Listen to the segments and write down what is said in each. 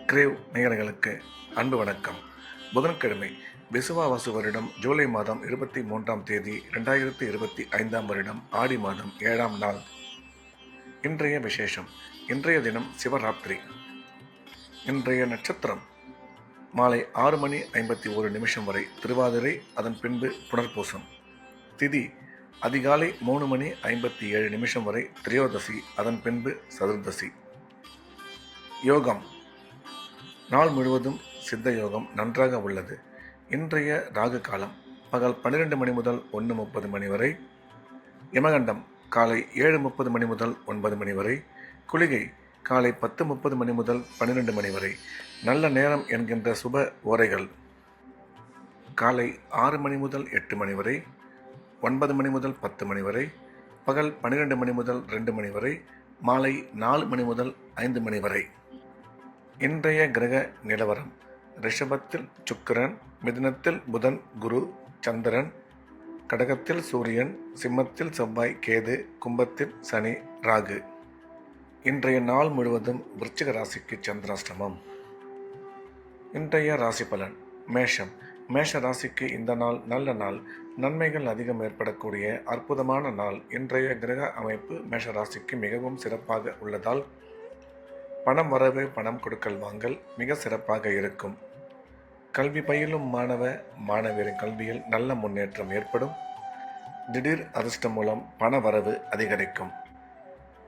Grave நேயர்களுக்கு அன்பு வணக்கம். புதன்கிழமை விசுவாவசு வருடம் ஜூலை மாதம் 23ஆம் தேதி 2025ஆம் வருடம் ஆடி மாதம் 7ஆம் நாள். இன்றைய விசேஷம். இன்றைய தினம் சிவராத்திரி. இன்றைய நட்சத்திரம் மாலை 6:51 வரை திருவாதிரை, அதன் பின்பு புனர்பூசம். திதி அதிகாலை 3:57 வரை திரையோதசி, அதன் பின்பு சதுர்தசி. யோகம் நாள் முழுவதும் சித்த யோகம் நன்றாக உள்ளது. இன்றைய ராகு காலம் பகல் 12 மணி முதல் 1:30 மணி வரை. யமகண்டம் காலை 7:30 மணி முதல் 9 மணி வரை. குளிகை காலை 10:30 மணி முதல் 12 மணி வரை. நல்ல நேரம் என்கின்ற சுப ஓரைகள் காலை 6 மணி முதல் 8 மணி வரை, 9 மணி முதல் 10 மணி வரை, பகல் 12 மணி முதல் 2 மணி வரை, மாலை 4 மணி முதல் 5 மணி வரை. இன்றைய கிரக நிலவரம். ரிஷபத்தில் சுக்கிரன், மிதுனத்தில் புதன், குரு, சந்திரன், கடகத்தில் சூரியன், சிம்மத்தில் செவ்வாய், கேது, கும்பத்தில் சனி, ராகு. இன்றைய நாள் முழுவதும் விருச்சிக ராசிக்கு சந்திராஷ்டமம். இன்றைய ராசி பலன். மேஷம். மேஷ ராசிக்கு இந்த நாள் நல்ல நாள். நன்மைகள் அதிகம் ஏற்படக்கூடிய அற்புதமான நாள். இன்றைய கிரக அமைப்பு மேஷ ராசிக்கு மிகவும் சிறப்பாக உள்ளதால் பணம் வரவு, பணம் கொடுக்கல் வாங்கல் மிக சிறப்பாக இருக்கும். கல்வி பயிலும் மாணவரின் கல்வியில் நல்ல முன்னேற்றம் ஏற்படும். திடீர் அதிர்ஷ்டம் மூலம் பண வரவு அதிகரிக்கும்.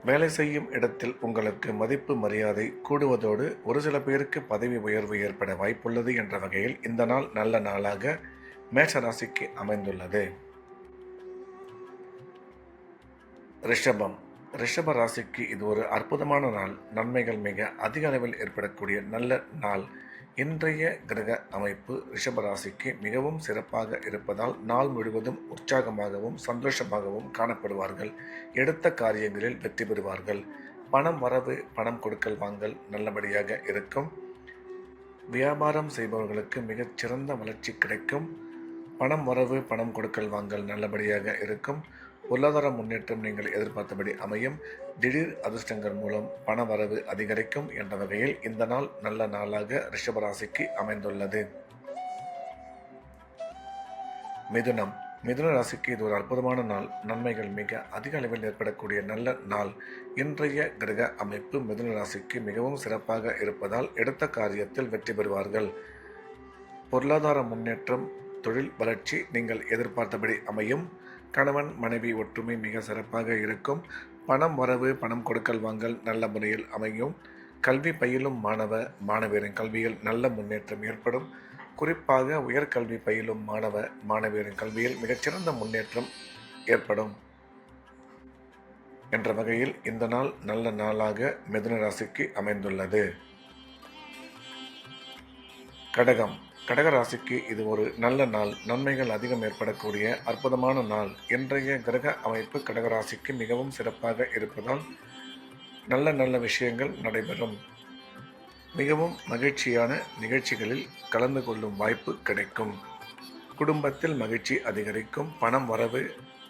வேலை செய்யும் இடத்தில் உங்களுக்கு மதிப்பு மரியாதை கூடுவதோடு ஒரு சில பேருக்கு பதவி உயர்வு ஏற்பட வாய்ப்புள்ளது என்ற வகையில் இந்த நாள் நல்ல நாளாக மேஷ ராசிக்கு அமைந்துள்ளது. ரிஷபம். ரிஷப ராசிக்கு இது ஒரு அற்புதமான நாள். நன்மைகள் மிக அதிக அளவில் ஏற்படக்கூடிய நல்ல நாள். இன்றைய கிரக அமைப்பு ரிஷப ராசிக்கு மிகவும் சிறப்பாக இருப்பதால் நாள் முழுவதும் உற்சாகமாகவும் சந்தோஷமாகவும் காணப்படுவார்கள். எடுத்த காரியங்களில் வெற்றி பெறுவார்கள். பணம் வரவு, பணம் கொடுக்கல் வாங்கல் நல்லபடியாக இருக்கும். வியாபாரம் செய்பவர்களுக்கு மிகச் சிறந்த வளர்ச்சி கிடைக்கும். பணம் வரவு, பணம் கொடுக்கல் வாங்கல் நல்லபடியாக இருக்கும். பொருளாதார முன்னேற்றம் நீங்கள் எதிர்பார்த்தபடி அமையும். திடீர் அதிர்ஷ்டங்கள் மூலம் பண வரவு அதிகரிக்கும் என்ற வகையில் இந்த நாள் நல்ல நாளாக ரிஷபராசிக்கு அமைந்துள்ளது. மிதுனம். மிதுன ராசிக்கு இது ஒரு அற்புதமான நாள். நன்மைகள் மிக அதிக அளவில் ஏற்படக்கூடிய நல்ல நாள். இன்றைய கிரக அமைப்பு மிதுன ராசிக்கு மிகவும் சிறப்பாக இருப்பதால் எடுத்த காரியத்தில் வெற்றி பெறுவார்கள். பொருளாதார முன்னேற்றம், தொழில் வளர்ச்சி நீங்கள் எதிர்பார்த்தபடி அமையும். கணவன் மனைவி ஒற்றுமை மிக சிறப்பாக இருக்கும். பணம் வரவு, பணம் கொடுக்கல் வாங்கல் நல்ல முறையில் அமையும். கல்வி பயிலும் மாணவரின் கல்வியில் நல்ல முன்னேற்றம் ஏற்படும். குறிப்பாக உயர்கல்வி பயிலும் மாணவரின் கல்வியில் மிகச்சிறந்த முன்னேற்றம் ஏற்படும் என்ற வகையில் இந்த நாள் நல்ல நாளாக மிதுன ராசிக்கு அமைந்துள்ளது. கடகம். கடகராசிக்கு இது ஒரு நல்ல நாள். நன்மைகள் அதிகம் ஏற்படக்கூடிய அற்புதமான நாள். இன்றைய கிரக அமைப்பு கடகராசிக்கு மிகவும் சிறப்பாக இருப்பதால் நல்ல நல்ல விஷயங்கள் நடைபெறும். மிகவும் மகிழ்ச்சியான நிகழ்ச்சிகளில் கலந்து கொள்ளும் வாய்ப்பு கிடைக்கும். குடும்பத்தில் மகிழ்ச்சி அதிகரிக்கும். பணம் வரவு,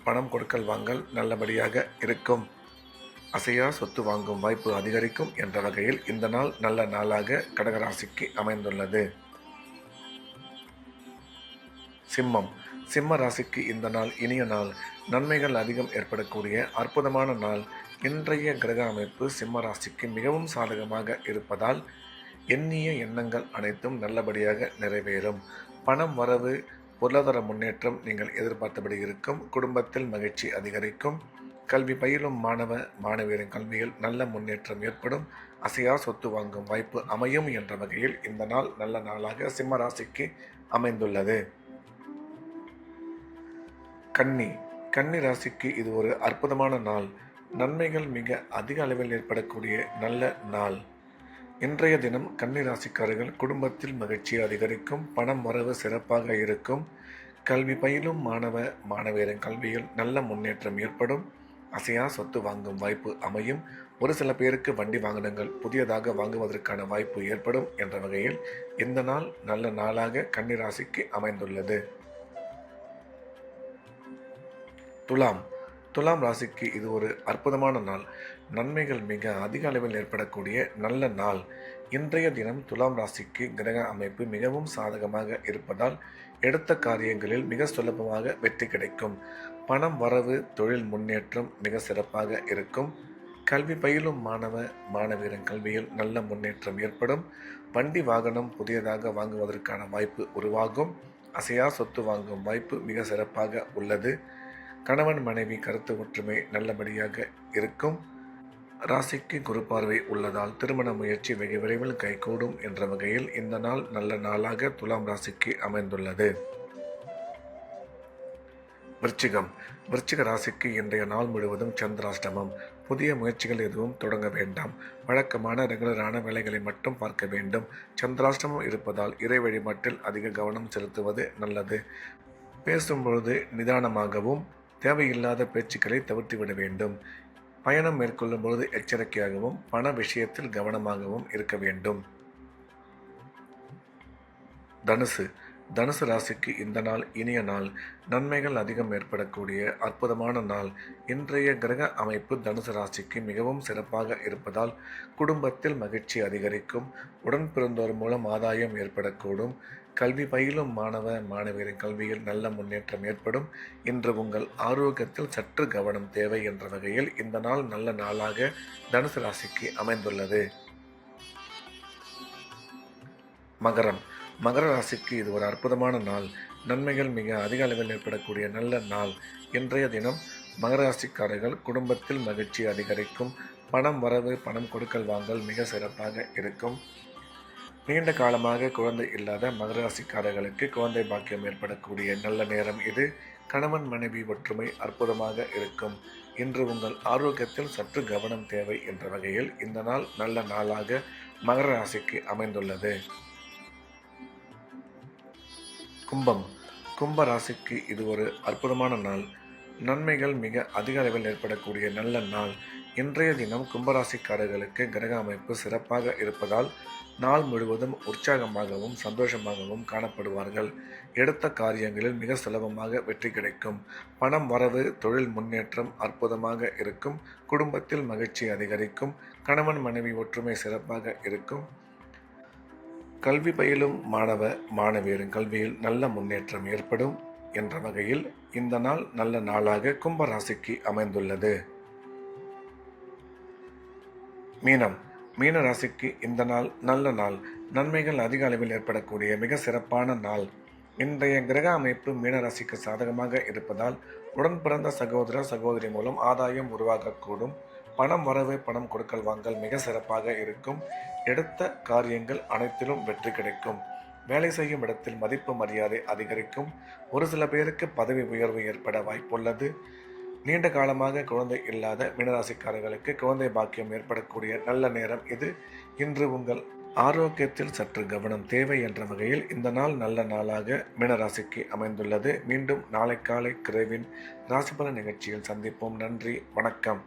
பணம் கொடுக்கல் வாங்கல் நல்லபடியாக இருக்கும். அசையா சொத்து வாங்கும் வாய்ப்பு அதிகரிக்கும் என்ற வகையில் இந்த நாள் நல்ல நாளாக கடகராசிக்கு அமைந்துள்ளது. சிம்மம். சிம்ம ராசிக்கு இந்த நாள் இனிய நாள். நன்மைகள் அதிகம் ஏற்படக்கூடிய அற்புதமான நாள். இன்றைய கிரக அமைப்பு சிம்ம ராசிக்கு மிகவும் சாதகமாக இருப்பதால் எண்ணிய எண்ணங்கள் அனைத்தும் நல்லபடியாக நிறைவேறும். பணம் வரவு, பொருளாதார முன்னேற்றம் நீங்கள் எதிர்பார்த்தபடி இருக்கும். குடும்பத்தில் மகிழ்ச்சி அதிகரிக்கும். கல்வி பயிலும் மாணவரின் கல்வியில் நல்ல முன்னேற்றம் ஏற்படும். அசையா சொத்து வாங்கும் வாய்ப்பு அமையும் என்ற வகையில் இந்த நாள் நல்ல நாளாக சிம்ம ராசிக்கு அமைந்துள்ளது. கன்னி. கன்னி ராசிக்கு இது ஒரு அற்புதமான நாள். நன்மைகள் மிக அதிக அளவில் ஏற்படக்கூடிய நல்ல நாள். இன்றைய தினம் கன்னி ராசிக்காரர்கள் குடும்பத்தில் மகிழ்ச்சி அதிகரிக்கும். பணம் வரவு சிறப்பாக இருக்கும். கல்வி பயிலும் மாணவரின் கல்வியில் நல்ல முன்னேற்றம் ஏற்படும். அசையா சொத்து வாங்கும் வாய்ப்பு அமையும். ஒரு சில பேருக்கு வண்டி வாகனங்கள் புதியதாக வாங்குவதற்கான வாய்ப்பு ஏற்படும் என்ற வகையில் இந்த நாள் நல்ல நாளாக கன்னி ராசிக்கு அமைந்துள்ளது. துலாம். துலாம் ராசிக்கு இது ஒரு அற்புதமான நாள். நன்மைகள் மிக அதிக அளவில் ஏற்படக்கூடிய நல்ல நாள். இன்றைய தினம் துலாம் ராசிக்கு கிரக அமைப்பு மிகவும் சாதகமாக இருப்பதால் எடுத்த காரியங்களில் மிக சுலபமாக வெற்றி கிடைக்கும். பணம் வரவு, தொழில் முன்னேற்றம் மிக சிறப்பாக இருக்கும். கல்வி பயிலும் மாணவியரின் கல்வியில் நல்ல முன்னேற்றம் ஏற்படும். வண்டி வாகனம் புதியதாக வாங்குவதற்கான வாய்ப்பு உருவாகும். அசையா சொத்து வாங்கும் வாய்ப்பு மிக சிறப்பாக உள்ளது. கணவன் மனைவி கருத்து ஒற்றுமை நல்லபடியாக இருக்கும். ராசிக்கு குரு பார்வை உள்ளதால் திருமண முயற்சி வெகு விரைவில் கைகூடும் என்ற வகையில் இந்த நாள் நல்ல நாளாக துலாம் ராசிக்கு அமைந்துள்ளது. விருச்சிக ராசிக்கு இன்றைய நாள் முழுவதும் சந்திராஷ்டமம். புதிய முயற்சிகள் எதுவும் தொடங்க வேண்டாம். வழக்கமான ரெகுலரான வேலைகளை மட்டும் பார்க்க வேண்டும். சந்திராஷ்டமம் இருப்பதால் இறை வழிபாட்டில் அதிக கவனம் செலுத்துவது நல்லது. பேசும்பொழுது நிதானமாகவும் தேவையில்லாத பேச்சுக்களை தவிர்த்துவிட வேண்டும். பயணம் மேற்கொள்ளும் பொழுது எச்சரிக்கையாகவும் பண விஷயத்தில் கவனமாகவும் இருக்க வேண்டும். தனுசு ராசிக்கு இந்த நாள் இனிய நாள். நன்மைகள் அதிகம் ஏற்படக்கூடிய அற்புதமான நாள். இன்றைய கிரக அமைப்பு தனுசு ராசிக்கு மிகவும் சிறப்பாக இருப்பதால் குடும்பத்தில் மகிழ்ச்சி அதிகரிக்கும். உடன் பிறந்தோர் மூலம் ஆதாயம் ஏற்படக்கூடும். கல்வி பயிலும் மாணவியரின் கல்வியில் நல்ல முன்னேற்றம் ஏற்படும். இன்று உங்கள் ஆரோக்கியத்தில் சற்று கவனம் தேவை என்ற வகையில் இந்த நாள் நல்ல நாளாக தனுசு ராசிக்கு அமைந்துள்ளது. மகர ராசிக்கு இது ஒரு அற்புதமான நாள். நன்மைகள் மிக அதிக அளவில் ஏற்படக்கூடிய நல்ல நாள். இன்றைய தினம் மகர ராசிக்காரர்கள் குடும்பத்தில் மகிழ்ச்சி அதிகரிக்கும். பணம் வரவு, பணம் கொடுக்கல் வாங்கல் மிக சிறப்பாக இருக்கும். நீண்ட காலமாக குழந்தை இல்லாத மகர ராசிக்காரர்களுக்கு குழந்தை பாக்கியம் ஏற்படக்கூடிய நல்ல நேரம் இது. கணவன் மனைவி ஒற்றுமை அற்புதமாக இருக்கும். இன்று உங்கள் ஆரோக்கியத்தில் சற்று கவனம் தேவை என்ற வகையில் இந்த நாள் நல்ல நாளாக மகர ராசிக்கு அமைந்துள்ளது. கும்ப ராசிக்கு இது ஒரு அற்புதமான நாள். நன்மைகள் மிக அதிக அளவில் ஏற்படக்கூடிய நல்ல நாள். இன்றைய தினம் கும்பராசிக்காரர்களுக்கு கிரக அமைப்பு சிறப்பாக இருப்பதால் நாள் முழுவதும் உற்சாகமாகவும் சந்தோஷமாகவும் காணப்படுவார்கள். எடுத்த காரியங்களில் மிக சுலபமாக வெற்றி கிடைக்கும். பணம் வரவு, தொழில் முன்னேற்றம் அற்புதமாக இருக்கும். குடும்பத்தில் மகிழ்ச்சி அதிகரிக்கும். கணவன் மனைவி ஒற்றுமை சிறப்பாக இருக்கும். கல்வி பயிலும் மாணவியரின் கல்வியில் நல்ல முன்னேற்றம் ஏற்படும் என்ற வகையில் இந்த நாள் நல்ல நாளாக கும்ப ராசிக்கு அமைந்துள்ளது. மீன ராசிக்கு இந்த நாள் நல்ல நாள். நன்மைகள் அதிக அளவில் ஏற்படக்கூடிய மிக சிறப்பான நாள். இன்றைய கிரக அமைப்பு மீனராசிக்கு சாதகமாக இருப்பதால் உடன் பிறந்த சகோதரி மூலம் ஆதாயம் உருவாகக்கூடும். பணம் வரவு, பணம் கொடுக்கல் வாங்கல் மிக சிறப்பாக இருக்கும். எடுத்த காரியங்கள் அனைத்திலும் வெற்றி கிடைக்கும். வேலை செய்யும் இடத்தில் மதிப்பு மரியாதை அதிகரிக்கும். ஒரு சில பேருக்கு பதவி உயர்வு ஏற்பட வாய்ப்புள்ளது. நீண்ட காலமாக குழந்தை இல்லாத மீனராசிக்காரர்களுக்கு குழந்தை பாக்கியம் ஏற்படக்கூடிய நல்ல நேரம் இது. இன்று உங்கள் ஆரோக்கியத்தில் சற்று கவனம் தேவை என்ற வகையில் இந்த நாள் நல்ல நாளாக மீனராசிக்கு அமைந்துள்ளது. மீண்டும் நாளை காலை கிரேவின் ராசிபலன் நிகழ்ச்சியில் சந்திப்போம். நன்றி, வணக்கம்.